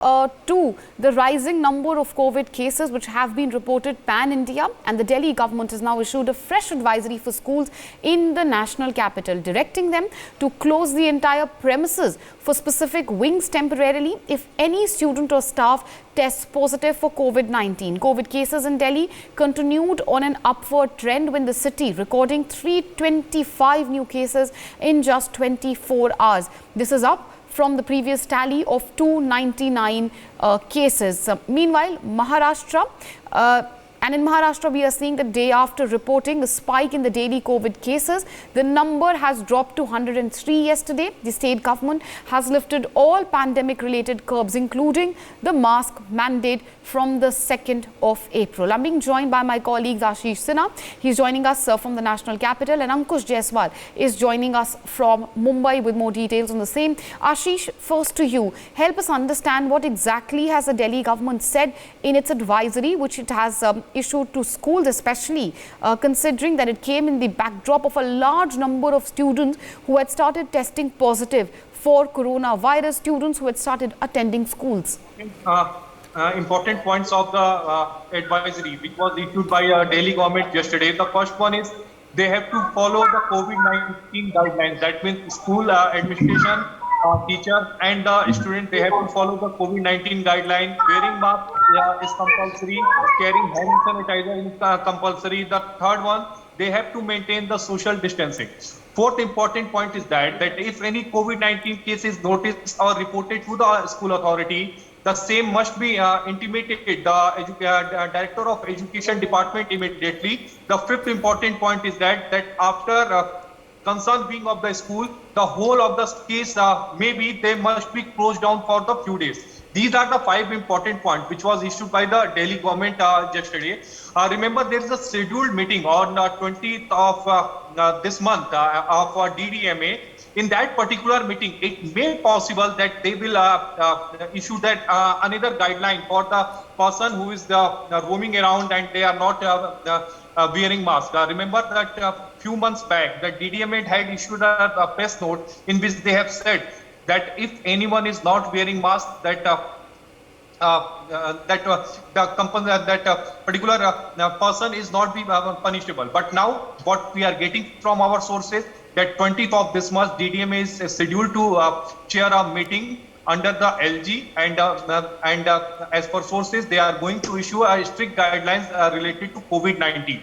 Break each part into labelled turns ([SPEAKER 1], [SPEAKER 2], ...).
[SPEAKER 1] to the rising number of COVID cases which have been reported pan-India, and the Delhi government has now issued a fresh advisory for schools in the national capital, directing them to close the entire premises for specific wings temporarily if any student or staff tests positive for COVID-19. COVID cases in Delhi continued on an upward trend when the city recording 325 new cases in just 24 hours. This is up from the previous tally of 299 cases. Meanwhile, in Maharashtra, we are seeing that day after reporting a spike in the daily COVID cases, the number has dropped to 103 yesterday. The state government has lifted all pandemic-related curbs, including the mask mandate from the 2nd of April. I'm being joined by my colleague Ashish Sinha. He's joining us from the national capital, and Ankush Jaiswal is joining us from Mumbai with more details on the same. Ashish, first to you. Help us understand what exactly has the Delhi government said in its advisory, which it has issued to schools, especially considering that it came in the backdrop of a large number of students who had started testing positive for coronavirus, students who had started attending schools.
[SPEAKER 2] Important points of the advisory which was issued by Delhi government yesterday. The first one is they have to follow the COVID-19 guidelines. That means school administration, teacher and the student, they have to follow the COVID-19 guideline. Wearing mask is compulsory. Carrying hand sanitizer is compulsory. The third one, they have to maintain the social distancing. Fourth important point is that if any COVID-19 case is noticed or reported to the school authority, the same must be intimated the Director of Education Department immediately. The fifth important point is that after concern being of the school, the whole of the case maybe they must be closed down for the few days. These are the 5 important points which was issued by the Delhi government yesterday. Remember, there is a scheduled meeting on 20th of this month of DDMA. In that particular meeting, it may possible that they will issue that another guideline for the person who is roaming around and they are not wearing mask. Remember that a few months back, the DDMA had issued a press note in which they have said that if anyone is not wearing mask, that particular person is not be punishable. But now, what we are getting from our sources, that 20th of this month, DDMA is scheduled to chair a meeting under the LG, and as per sources, they are going to issue strict guidelines related to COVID-19.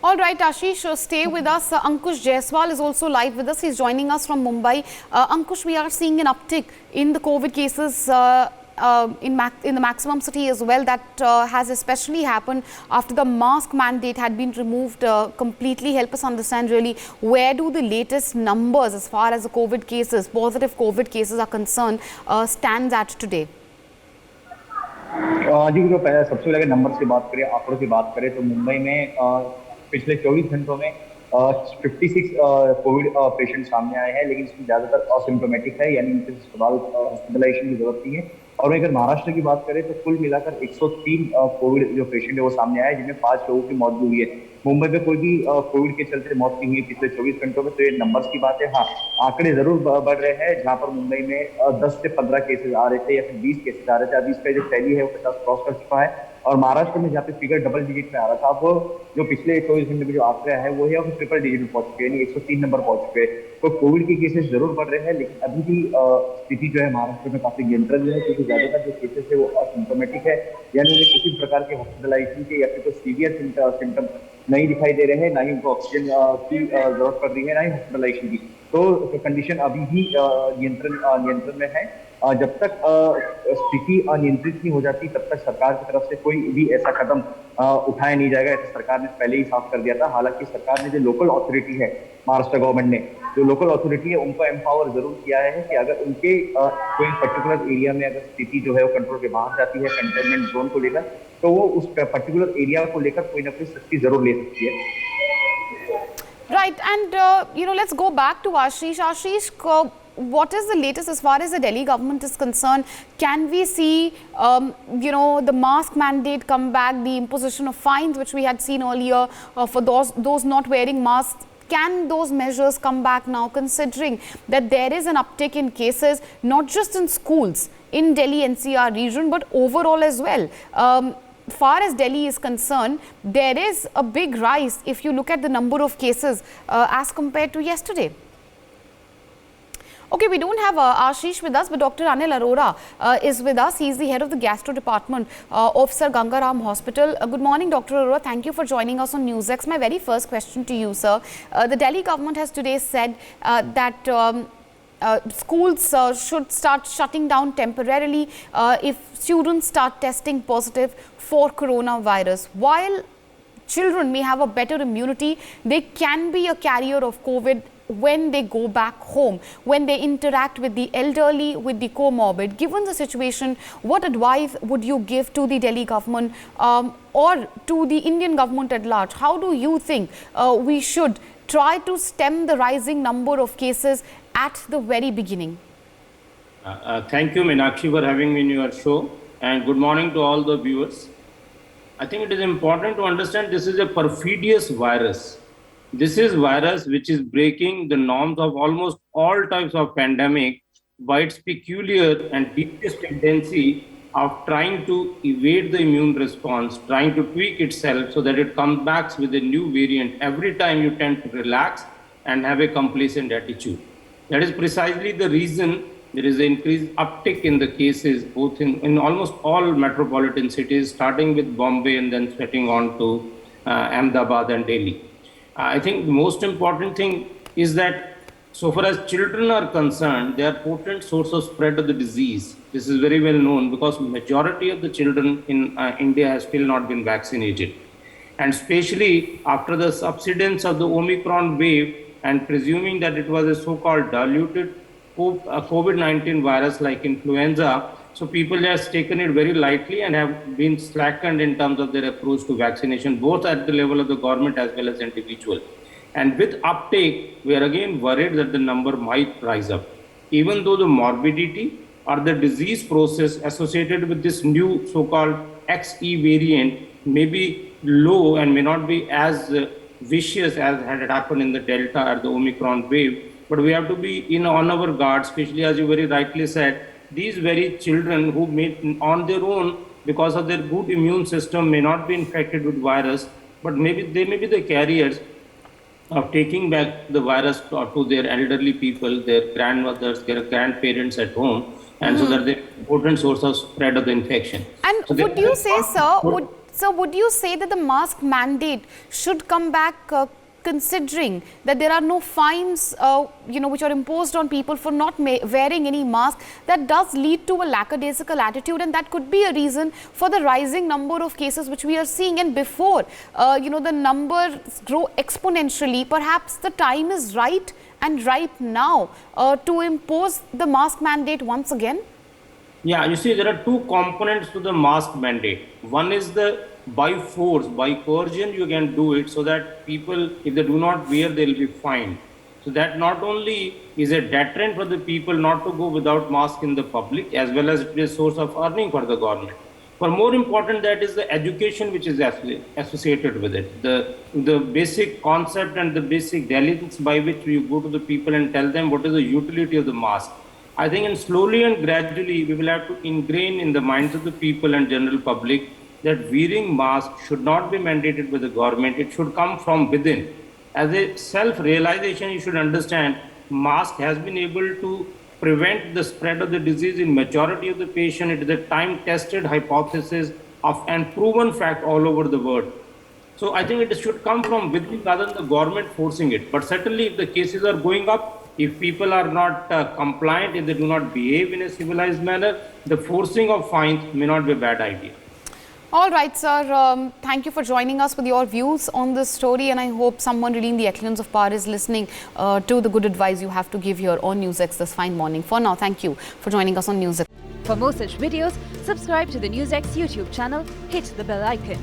[SPEAKER 1] All right, Ashish, stay with us. Ankush Jaiswal is also live with us. He's joining us from Mumbai. Ankush, we are seeing an uptick in the COVID cases in the maximum city as well. That has especially happened after the mask mandate had been removed completely. Help us understand really where do the latest numbers as far as the COVID cases, positive COVID cases are concerned, stands at today?
[SPEAKER 3] जी, जो सबसे पहले number की बात करें, आंकड़ों की बात करें तो मुंबई में पिछले 24 घंटों में 56 कोविड पेशेंट सामने आए हैं, लेकिन इसमें ज़्यादातर असिम्प्टोमेटिक है, यानी इनके हॉस्पिटलाइजेशन की जरूरत नहीं है। और अगर महाराष्ट्र की बात करें तो कुल मिलाकर 103 कोविड जो पेशेंट है वो सामने आए, जिनमें 5 लोगों की मौत भी हुई है। मुंबई में कोई भी कोविड के चलते मौत नहीं हुई पिछले 24 घंटों में, तो ये नंबर्स की बात है। हाँ, आंकड़े जरूर बढ़ रहे हैं, जहां पर मुंबई में 10 से 15 केसेस आ रहे थे या फिर 20 केसेस आ रहे थे। अभी इसका जो टैली है वो 50 क्रॉस कर चुका है। और महाराष्ट्र में जहाँ पे फिगर डबल डिजिट में आ रहा था, वो जो पिछले 24 घंटे में जो आंकड़ा है वो है और ट्रिपल डिजिट में पहुंच चुके हैं, यानी 103 नंबर पहुंच चुके हैं। तो कोविड के केसेस जरूर बढ़ रहे हैं, लेकिन अभी भी स्थिति जो है महाराष्ट्र में काफी नियंत्रण में है, क्योंकि ज्यादातर जो केसेस है वो असिम्प्टोमेटिक है, यानी उन्हें किसी प्रकार के हॉस्पिटलाइजेशन के या फिर कोई सीवियर सिम्टम नहीं दिखाई दे रहे हैं, ना ही उनको ऑक्सीजन की जरूरत पड़ रही है, ना ही हॉस्पिटलाइजेशन की। तो कंडीशन अभी भी नियंत्रण में है। जब तक स्थिति अनियंत्रित नहीं हो जाती, तब तक सरकार की तरफ से कोई भी ऐसा कदम उठाया नहीं जाएगा। ऐसा सरकार ने पहले ही साफ कर दिया था। हालांकि सरकार ने जो लोकल अथॉरिटी है, महाराष्ट्र गवर्नमेंट ने जो लोकल अथॉरिटी है उनको एम्पावर जरूर किया है कि अगर उनके कोई पर्टिकुलर एरिया में अगर स्थिति जो है वो कंट्रोल के बाहर जाती है कंटेनमेंट जोन को लेकर, तो वो उस पर्टिकुलर एरिया को लेकर कोई ना कोई सख्ती जरूर ले सकती है।
[SPEAKER 1] Right, and let's go back to Ashish. Ashish, what is the latest as far as the Delhi government is concerned? Can we see, the mask mandate come back, the imposition of fines, which we had seen earlier for those not wearing masks? Can those measures come back now, considering that there is an uptick in cases, not just in schools, in Delhi NCR region, but overall as well. Far as Delhi is concerned, there is a big rise if you look at the number of cases as compared to yesterday. Okay, we don't have Ashish with us, but Dr. Anil Arora is with us. He is the head of the gastro department of Sir Gangaram Hospital. Good morning, Dr. Arora. Thank you for joining us on NewsX. My very first question to you, sir. The Delhi government has today said that schools should start shutting down temporarily if students start testing positive for coronavirus. While children may have a better immunity, they can be a carrier of COVID when they go back home, when they interact with the elderly, with the comorbid. Given the situation, what advice would you give to the Delhi government or to the Indian government at large? How do you think we should try to stem the rising number of cases at the very beginning?
[SPEAKER 4] Thank you, Meenakshi, for having me in your show, and good morning to all the viewers. I think it is important to understand this is a perfidious virus. This is virus which is breaking the norms of almost all types of pandemic by its peculiar and devious tendency of trying to evade the immune response, trying to tweak itself so that it comes back with a new variant. Every time you tend to relax and have a complacent attitude. That is precisely the reason there is an increased uptick in the cases, both in almost all metropolitan cities, starting with Bombay and then spreading on to Ahmedabad and Delhi. I think the most important thing is that so far as children are concerned, they are potent source of spread of the disease. This is very well known because majority of the children in India has still not been vaccinated. And especially after the subsidence of the Omicron wave, and presuming that it was a so-called diluted COVID-19 virus like influenza, so people have taken it very lightly and have been slackened in terms of their approach to vaccination, both at the level of the government as well as individual. And with uptake, we are again worried that the number might rise up. Even though the morbidity or the disease process associated with this new so-called XE variant may be low and may not be as vicious as had happened in the Delta or the Omicron wave, but we have to be on our guard, especially as you very rightly said, these very children who may on their own, because of their good immune system, may not be infected with virus, but maybe they may be the carriers of taking back the virus to their elderly people, their grandmothers, their grandparents at home, and so that they're an important source of spread of the infection.
[SPEAKER 1] And
[SPEAKER 4] so
[SPEAKER 1] would you say, sir, would you say that the mask mandate should come back considering that there are no fines, which are imposed on people for not wearing any mask? That does lead to a lackadaisical attitude, and that could be a reason for the rising number of cases which we are seeing. And before, the numbers grow exponentially, perhaps the time is right and ripe now to impose the mask mandate once again?
[SPEAKER 4] Yeah, you see, there are two components to the mask mandate. One is the by force, by coercion, you can do it so that people, if they do not wear, they will be fined. So that not only is a deterrent for the people not to go without mask in the public, as well as it is a source of earning for the government. But more important, that is the education which is associated with it. The basic concept and the basic diligence by which we go to the people and tell them what is the utility of the mask. I think and slowly and gradually we will have to ingrain in the minds of the people and general public that wearing mask should not be mandated by the government. It should come from within. As a self-realization, you should understand mask has been able to prevent the spread of the disease in majority of the patient. It is a time-tested hypothesis of and proven fact all over the world. So I think it should come from within rather than the government forcing it. But certainly if the cases are going up, if people are not compliant, if they do not behave in a civilized manner, the forcing of fines may not be a bad idea.
[SPEAKER 1] All right, sir. Thank you for joining us with your views on this story, and I hope someone reading the echelons of power is listening to the good advice you have to give here on NewsX this fine morning. For now, thank you for joining us on NewsX.
[SPEAKER 5] For more such videos, subscribe to the NewsX YouTube channel, hit the bell icon.